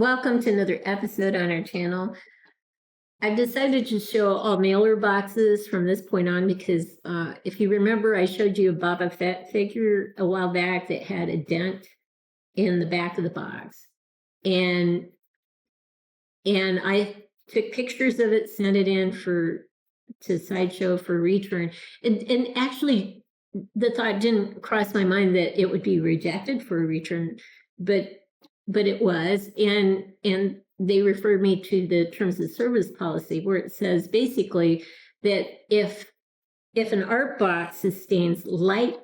Welcome to another episode on our channel. I've decided to show all mailer boxes from this point on because if you remember, I showed you a Boba Fett figure a while back that had a dent in the back of the box. And I took pictures of it, sent it in to Sideshow for return. And actually, the thought didn't cross my mind that it would be rejected for a return, but it was. And they referred me to the terms of service policy, where it says basically that if an art box sustains light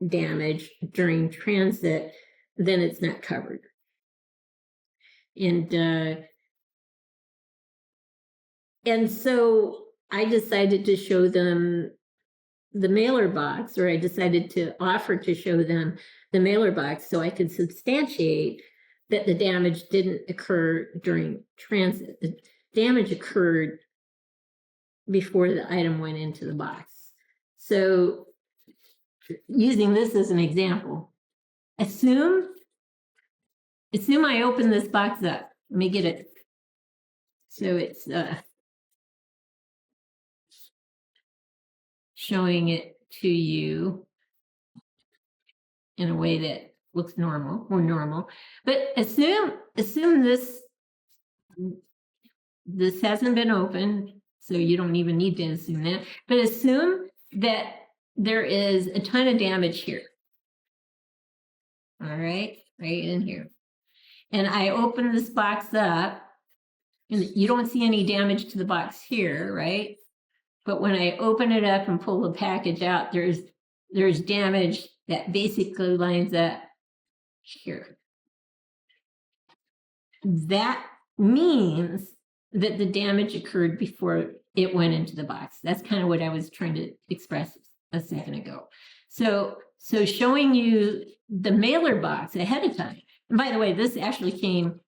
damage during transit, then it's not covered. And so I decided to show them the mailer box, or I decided to offer to show them the mailer box so I could substantiate that the damage didn't occur during transit. The damage occurred before the item went into the box. So using this as an example, assume I open this box up. Let me get it. So it's showing it to you in a way that looks normal, more normal. But assume this hasn't been opened, so you don't even need to assume that. But assume that there is a ton of damage here. All right, right in here. And I open this box up, and you don't see any damage to the box here, right? But when I open it up and pull the package out, there's damage that basically lines up here. That means that the damage occurred before it went into the box. That's kind of what I was trying to express a second ago. So showing you the mailer box ahead of time. And by the way, this actually came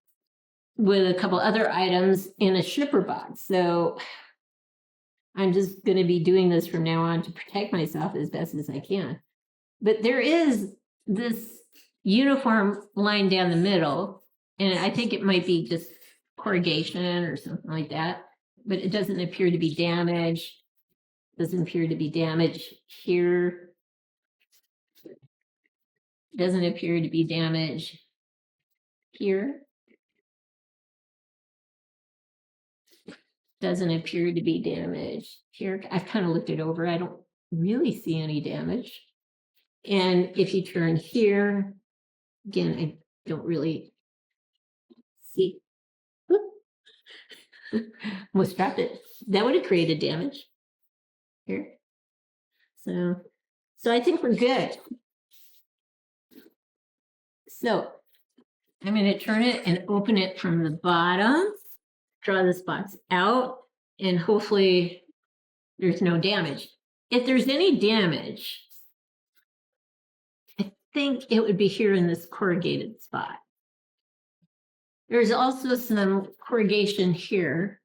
with a couple other items in a shipper box. So I'm just going to be doing this from now on to protect myself as best as I can. But there is this uniform line down the middle, and I think it might be just corrugation or something like that, but it doesn't appear to be damaged. Doesn't appear to be damaged here. Doesn't appear to be damaged here. Doesn't appear to be damaged here. I've kind of looked it over. I don't really see any damage. And if you turn here, again, I don't really see. Almost dropped it. That would have created damage here. So I think we're good. So I'm going to turn it and open it from the bottom, draw this box out, and hopefully there's no damage. If there's any damage, I think it would be here in this corrugated spot. There's also some corrugation here.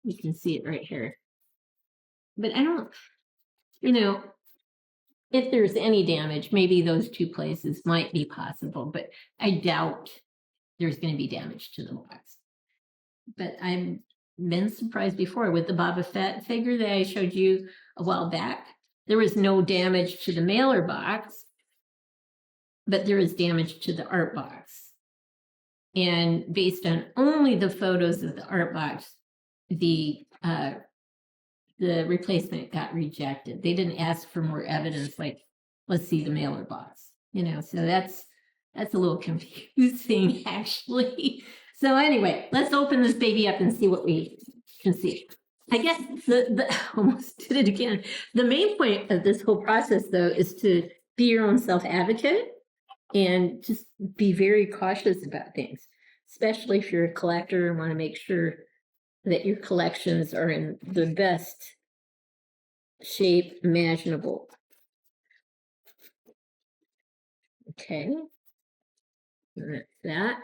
You can see it right here. But I don't, if there's any damage, maybe those two places might be possible, but I doubt there's going to be damage to the box. But I've been surprised before with the Boba Fett figure that I showed you a while back. There was no damage to the mailer box, but there is damage to the art box. And based on only the photos of the art box, the replacement got rejected. They didn't ask for more evidence, like, let's see the mailer box, so that's a little confusing, actually. So anyway, let's open this baby up and see what we can see. I guess almost did it again. The main point of this whole process, though, is to be your own self-advocate and just be very cautious about things, especially if you're a collector and want to make sure that your collections are in the best shape imaginable. Okay, and that's that.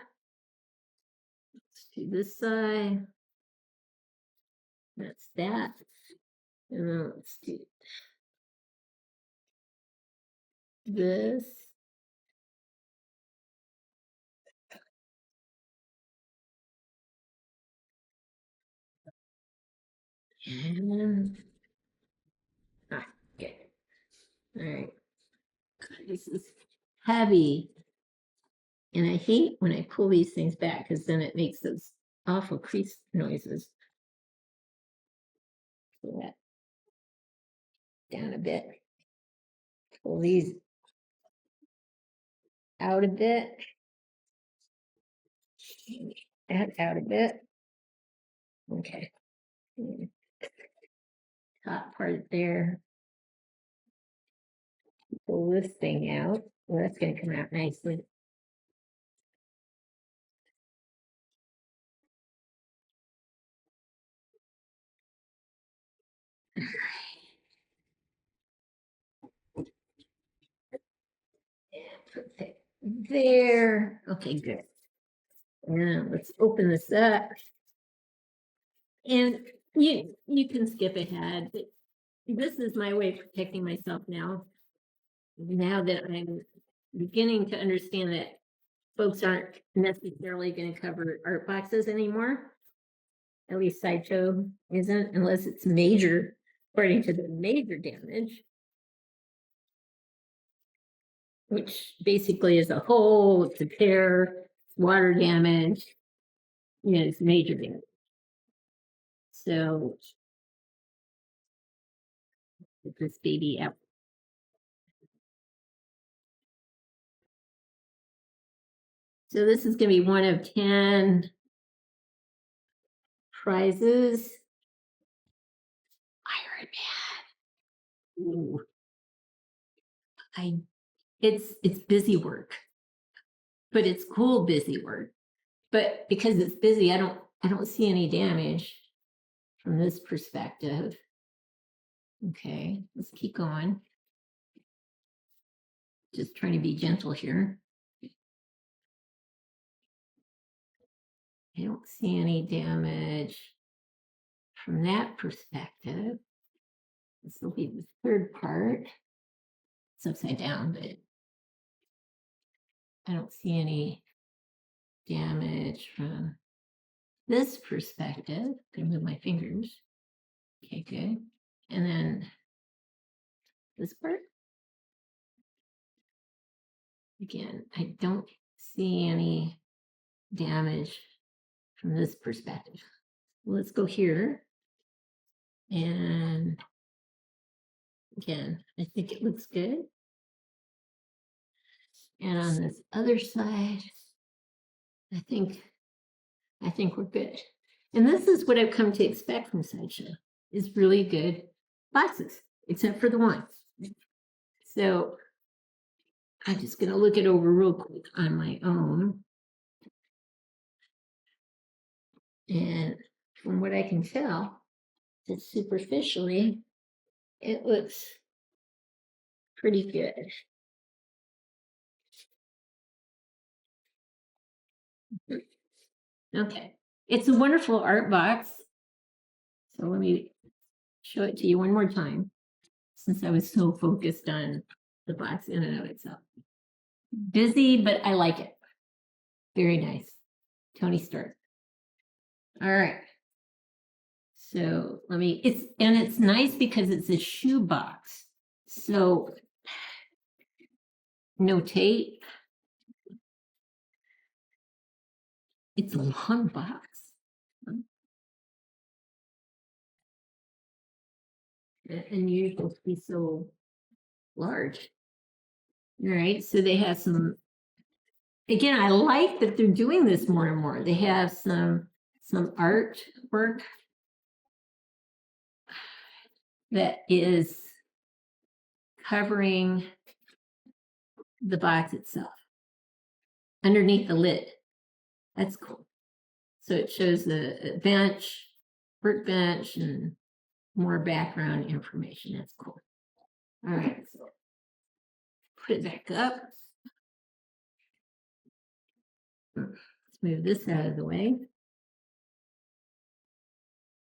Let's do this side. That's that. And then let's do this. And okay. All right. This is heavy. And I hate when I pull these things back because then it makes those awful crease noises. Pull that down a bit. Pull these out a bit. That out a bit. Okay. Top part there. Pull this thing out. Well, that's going to come out nicely. Put that there. Okay, good. Now let's open this up. And you can skip ahead, but this is my way of protecting myself now. Now that I'm beginning to understand that folks aren't necessarily going to cover art boxes anymore. At least Sideshow isn't, unless it's major, according to the major damage, which basically is a hole, it's a tear, water damage. You know, it's major damage. So get this baby out. So this is going to be one of 10 prizes. Iron Man. Ooh. It's busy work, but it's cool busy work. But because it's busy, I don't see any damage from this perspective. Okay, let's keep going. Just trying to be gentle here. I don't see any damage from that perspective. This will be the third part. It's upside down, but I don't see any damage from this perspective. I'm gonna move my fingers. Okay, good. And then this part. Again, I don't see any damage from this perspective. Let's go here. And again, I think it looks good. And on this other side, I think we're good. And this is what I've come to expect from Sideshow, is really good boxes, except for the one. So I'm just going to look it over real quick on my own. And from what I can tell, just superficially, it looks pretty good. Okay, it's a wonderful art box. So let me show it to you one more time, since I was so focused on the box in and of itself. Busy, but I like it. Very nice. Tony Stark. All right. So it's nice because it's a shoe box. So no tape. It's a long box. And usually to be so large. All right. So they have some, again, I like that they're doing this more and more. They have some artwork that is covering the box itself underneath the lid. That's cool. So it shows the bench, workbench, and more background information. That's cool. All right, so put it back up. Let's move this out of the way.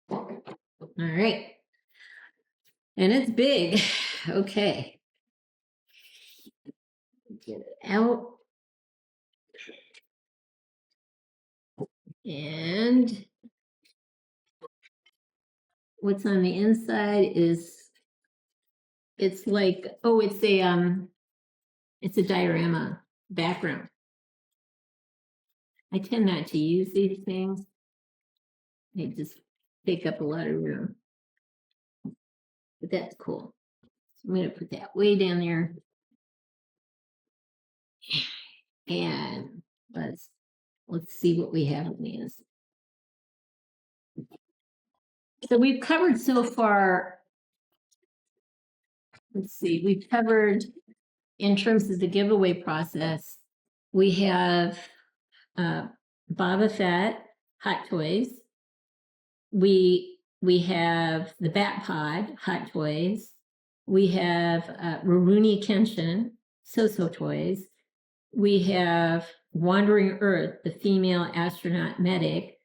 All right. And it's big. Okay. Get it out. And what's on the inside is, it's like, oh, it's a diorama background. I tend not to use these things. They just take up a lot of room. But that's cool. So I'm going to put that way down there. And let's see what we have in these. So we've covered so far, let's see, we've covered in terms of the giveaway process, we have Boba Fett, Hot Toys. We have the Bat Pod, Hot Toys. We have Rurouni Kenshin, So Toys. We have Wandering Earth, the female astronaut medic.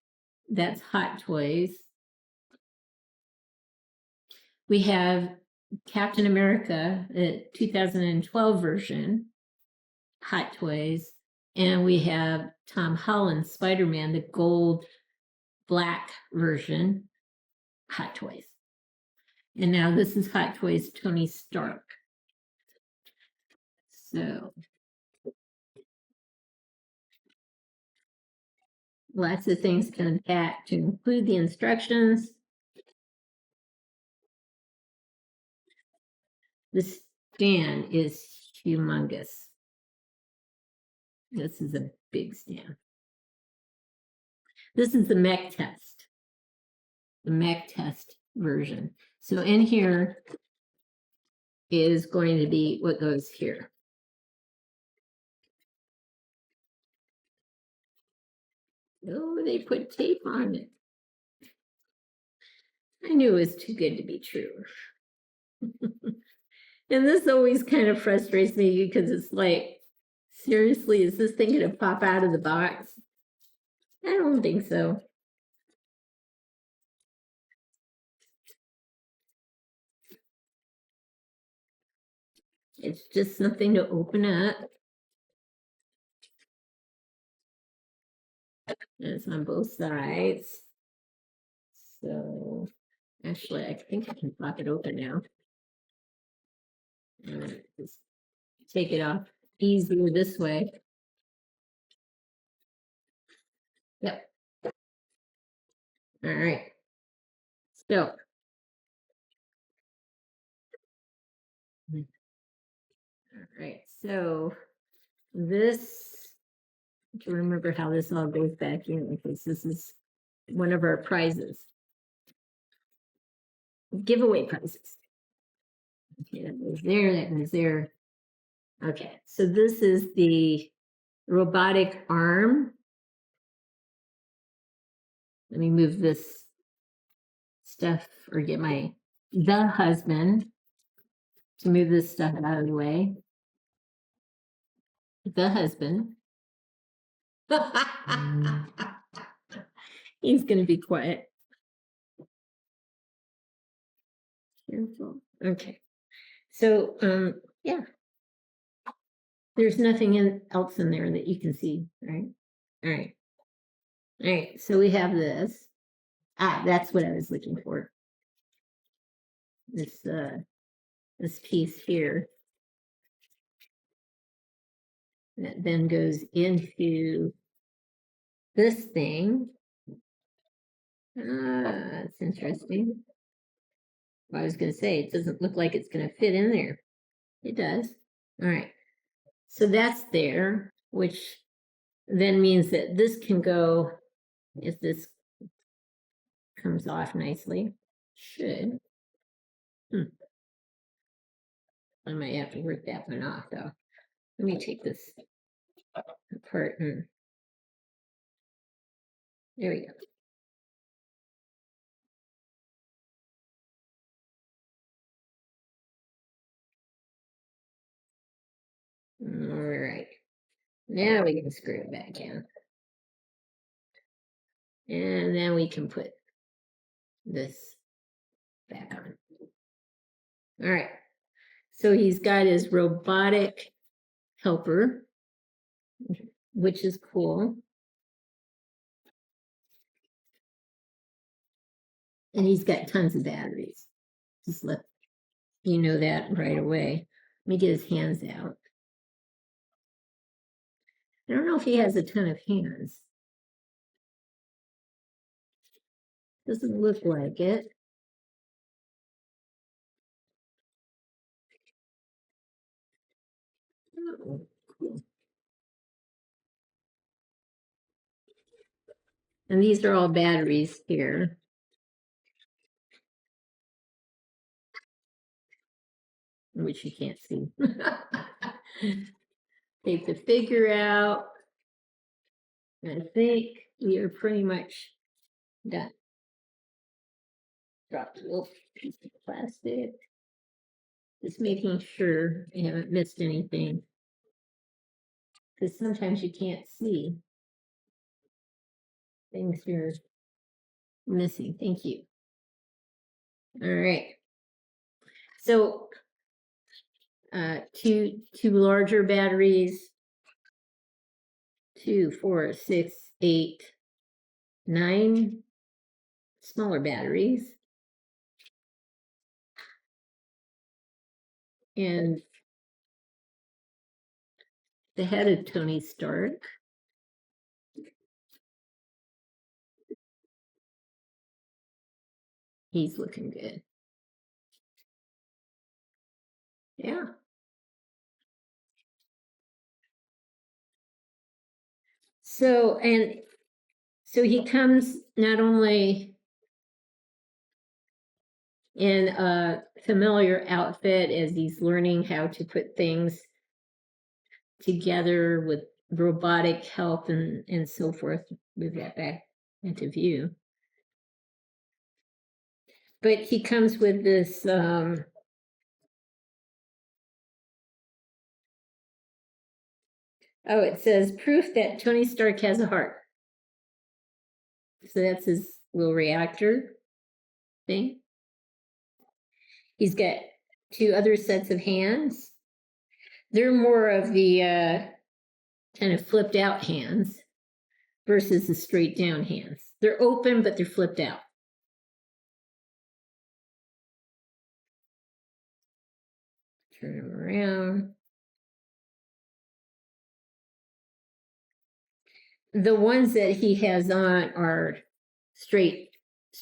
That's Hot Toys. We have Captain America, the 2012 version, Hot Toys. And we have Tom Holland, Spider-Man, the gold black version, Hot Toys. And now this is Hot Toys Tony Stark. So lots of things to unpack to include the instructions. The stand is humongous. This is a big stand. This is the Mech Test. The Mech Test version. So in here is going to be what goes here. Oh, they put tape on it. I knew it was too good to be true. And this always kind of frustrates me because it's like, seriously, is this thing going to pop out of the box? I don't think so. It's just something to open up. And it's on both sides. So actually, I think I can pop it open now. And just take it off easier this way. Yep. All right. So. All right. So this, to remember how this all goes back in, because this is one of our prizes. Giveaway prizes. Okay, that goes there, that goes there. Okay, so this is the robotic arm. Let me move this stuff or get the husband to move this stuff out of the way. The husband. He's going to be quiet. Careful. Okay. So, yeah. There's nothing else in there that you can see, right? All right. All right. So we have this. That's what I was looking for. This piece here that then goes into this thing. That's interesting. Well, I was going to say, it doesn't look like it's going to fit in there. It does. All right. So that's there, which then means that this can go, if this comes off nicely, should. I might have to work that one off, though. Let me take this apart and there we go. All right. Now we can screw it back in. And then we can put this back on. All right. So he's got his robotic helper, which is cool. And he's got tons of batteries. Just let you know that right away. Let me get his hands out. I don't know if he has a ton of hands. Doesn't look like it. Oh, cool. And these are all batteries here. Which you can't see. Take the figure out. I think we are pretty much done. Drop the little piece of plastic. Just making sure I haven't missed anything. Because sometimes you can't see things you're missing. Thank you. All right. So two larger batteries, 2, 4, 6, 8, 9 smaller batteries. And the head of Tony Stark. He's looking good. Yeah. So he comes not only in a familiar outfit as he's learning how to put things together with robotic help and so forth. Move that back into view. But he comes with this it says proof that Tony Stark has a heart. So that's his little reactor thing. He's got 2 other sets of hands. They're more of the kind of flipped out hands versus the straight down hands. They're open, but they're flipped out. Turn them around. The ones that he has on are straight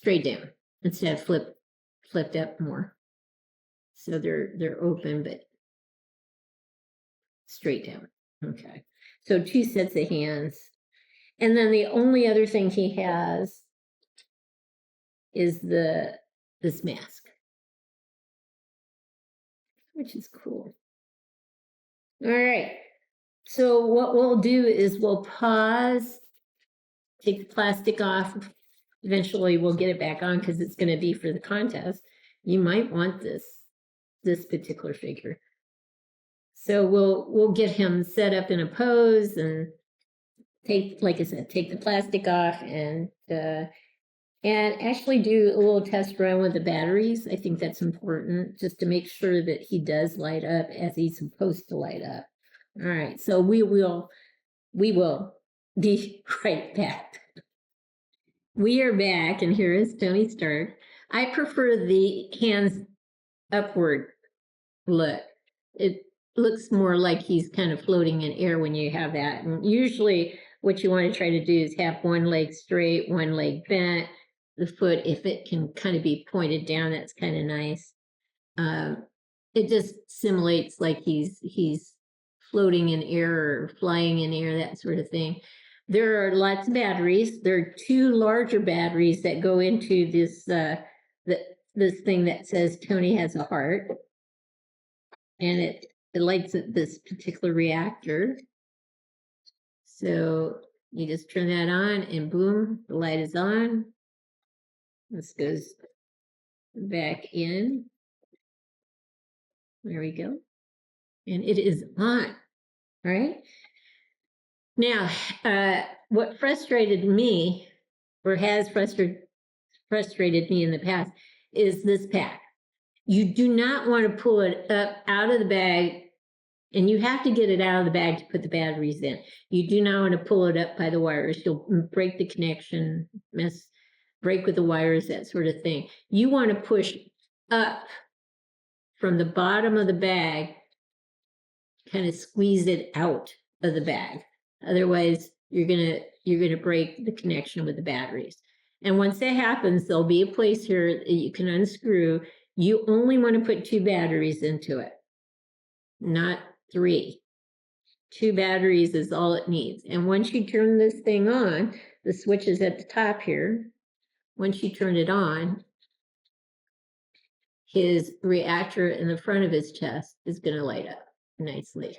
down instead of flipped up more. So they're open but straight down. Okay. So 2 sets of hands. And then the only other thing he has is this mask, which is cool. All right. So what we'll do is we'll pause, take the plastic off. Eventually we'll get it back on because it's going to be for the contest. You might want this particular figure. So we'll get him set up in a pose and like I said, take the plastic off and actually do a little test run with the batteries. I think that's important just to make sure that he does light up as he's supposed to light up. All right, so we will be right back. We are back, and here is Tony Stark. I prefer the hands upward look. It looks more like he's kind of floating in air when you have that. And usually what you want to try to do is have one leg straight, one leg bent. The foot, if it can kind of be pointed down, that's kind of nice. It just simulates like he's floating in air or flying in air, that sort of thing. There are lots of batteries. There are 2 larger batteries that go into this this thing that says Tony has a heart, and it lights up this particular reactor. So you just turn that on, and boom, the light is on. This goes back in. There we go. And it is on, right? Now, what frustrated me, or has frustrated me in the past, is this pack. You do not want to pull it up out of the bag, and you have to get it out of the bag to put the batteries in. You do not want to pull it up by the wires. You'll break the connection, mess break with the wires, that sort of thing. You want to push up from the bottom of the bag, kind of squeeze it out of the bag. Otherwise, you're gonna break the connection with the batteries. And once that happens, there'll be a place here that you can unscrew. You only want to put 2 batteries into it, not 3. 2 batteries is all it needs. And once you turn this thing on, the switch is at the top here. Once you turn it on, his reactor in the front of his chest is going to light up nicely.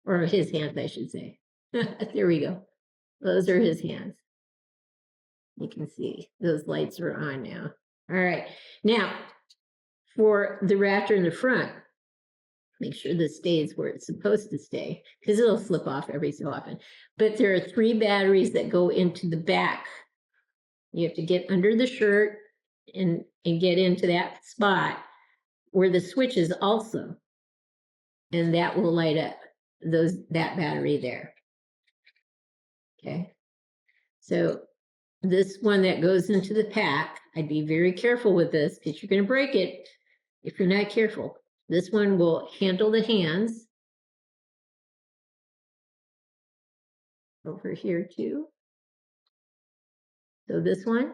Or his hands, I should say. There we go. Those are his hands. You can see those lights are on now. All right. Now, for the reactor in the front, make sure this stays where it's supposed to stay, because it'll slip off every so often. But there are 3 batteries that go into the back. You have to get under the shirt and get into that spot where the switch is also. And that will light up that battery there. Okay. So this one that goes into the pack, I'd be very careful with this because you're going to break it if you're not careful. This one will handle the hands. Over here too. So this one,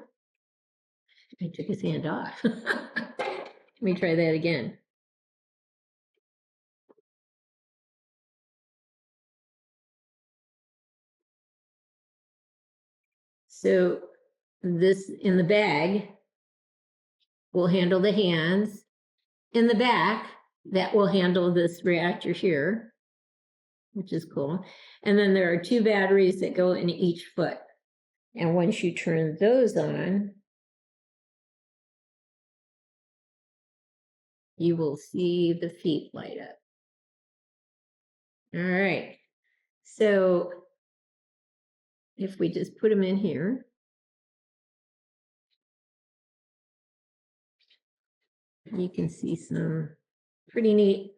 I took his hand off. Let me try that again. So this in the bag will handle the hands. In the back, that will handle this reactor here, which is cool. And then there are 2 batteries that go in each foot. And once you turn those on, you will see the feet light up. All right. So if we just put them in here, you can see some pretty neat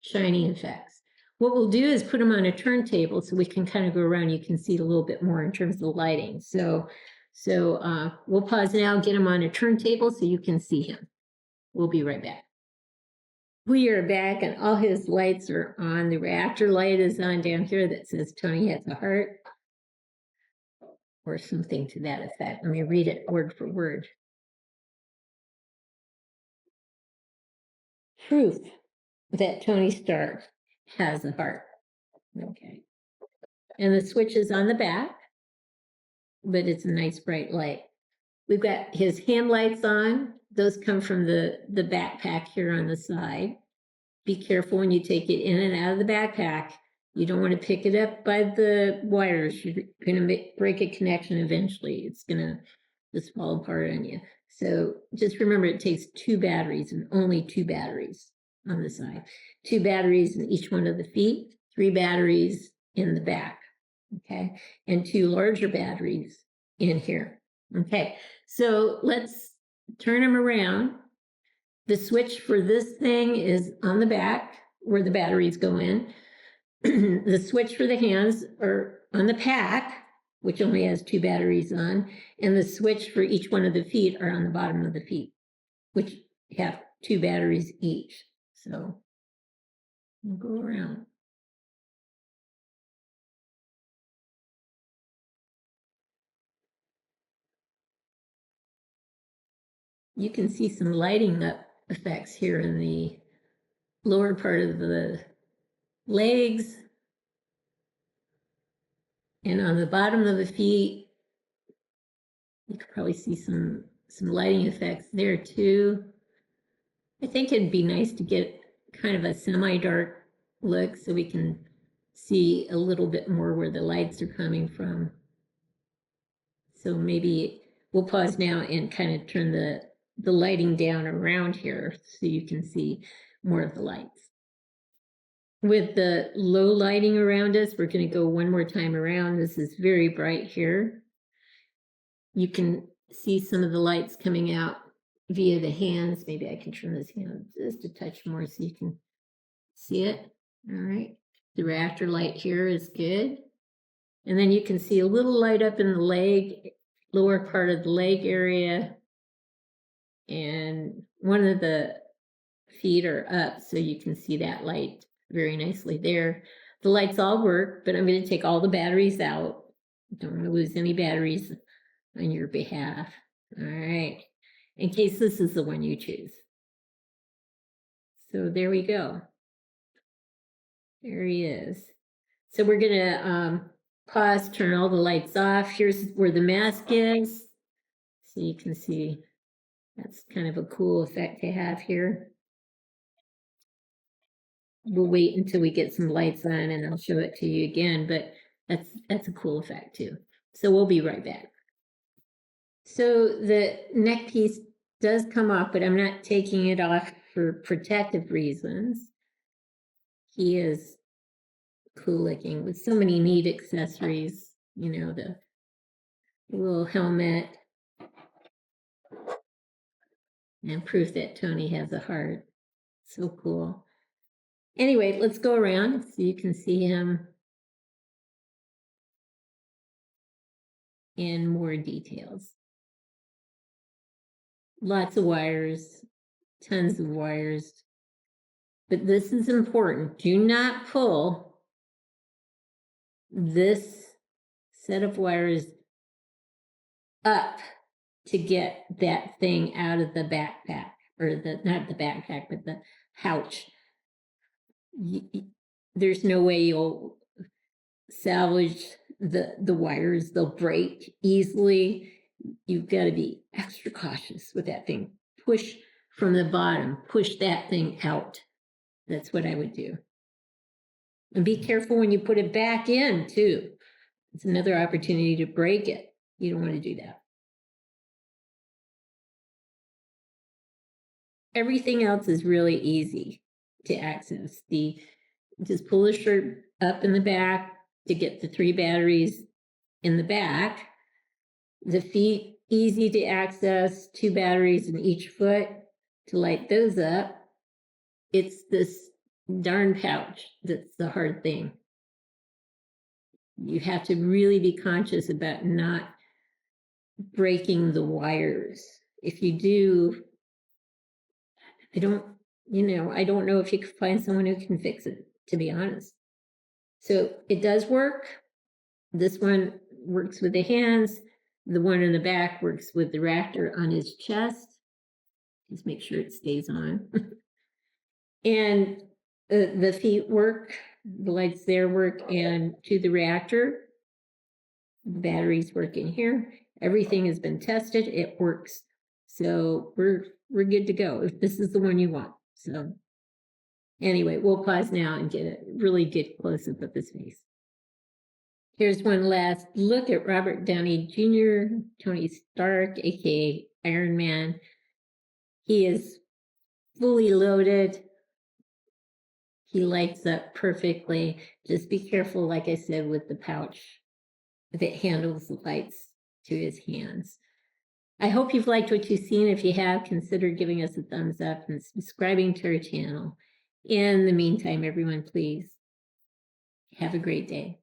shining effects. What we'll do is put them on a turntable so we can kind of go around. You can see it a little bit more in terms of the lighting. So we'll pause now, get him on a turntable so you can see him. We'll be right back. We are back and all his lights are on. The reactor light is on down here that says Tony has a heart or something to that effect. Let me read it word for word. Proof that Tony Stark has a heart. Okay. And the switch is on the back, but it's a nice bright light. We've got his hand lights on. Those come from the backpack here on the side. Be careful when you take it in and out of the backpack. You don't want to pick it up by the wires. You're going to break a connection eventually. It's going to just fall apart on you. So just remember it takes 2 batteries and only 2 batteries on the side. 2 batteries in each one of the feet, 3 batteries in the back, okay? And 2 larger batteries in here, okay? So let's turn them around. The switch for this thing is on the back where the batteries go in. The switch for the hands are on the pack, which only has 2 batteries on, and the switch for each one of the feet are on the bottom of the feet, which have 2 batteries each. So we'll go around. You can see some lighting up effects here in the lower part of the legs and on the bottom of the feet. You could probably see some lighting effects there too. I think it'd be nice to get kind of a semi-dark look so we can see a little bit more where the lights are coming from. So maybe we'll pause now and kind of turn the lighting down around here so you can see more of the lights. With the low lighting around us, we're going to go one more time around. This is very bright here. You can see some of the lights coming out via the hands. Maybe I can turn this hand just a touch more so you can see it. All right. The reactor light here is good. And then you can see a little light up in the leg, lower part of the leg area. And one of the feet are up, so you can see that light very nicely there. The lights all work, but I'm going to take all the batteries out. Don't want to lose any batteries on your behalf. All right, in case this is the one you choose. So there we go. There he is. So we're going to pause, turn all the lights off. Here's where the mask is. So you can see that's kind of a cool effect to have here. We'll wait until we get some lights on and I'll show it to you again, but that's a cool effect too. So we'll be right back. So the neck piece does come off, but I'm not taking it off for protective reasons. He is cool looking with so many neat accessories, you know, the little helmet and proof that Tony has a heart. So cool. Anyway, let's go around so you can see him in more details. Lots of wires, tons of wires. But this is important. Do not pull this set of wires up to get that thing out of the backpack, or not the backpack, but the pouch. There's no way you'll salvage the wires. They'll break easily. You've got to be extra cautious with that thing. Push from the bottom, push that thing out. That's what I would do. And be careful when you put it back in too. It's another opportunity to break it. You don't want to do that. Everything else is really easy to access. Just pull the shirt up in the back to get the 3 batteries in the back. The feet, easy to access, 2 batteries in each foot to light those up. It's this darn pouch that's the hard thing. You have to really be conscious about not breaking the wires. If you do, I don't know if you can find someone who can fix it, to be honest. So it does work. This one works with the hands. The one in the back works with the raptor on his chest. Just make sure it stays on. And the feet work, the lights there work, and to the reactor, the batteries work in here. Everything has been tested. It works. So we're good to go if this is the one you want. So anyway, we'll pause now and get a really good close-up of his face. Here's one last look at Robert Downey Jr., Tony Stark, aka Iron Man. He is fully loaded. He lights up perfectly. Just be careful, like I said, with the pouch that handles the lights to his hands. I hope you've liked what you've seen. If you have, consider giving us a thumbs up and subscribing to our channel. In the meantime, everyone, please have a great day.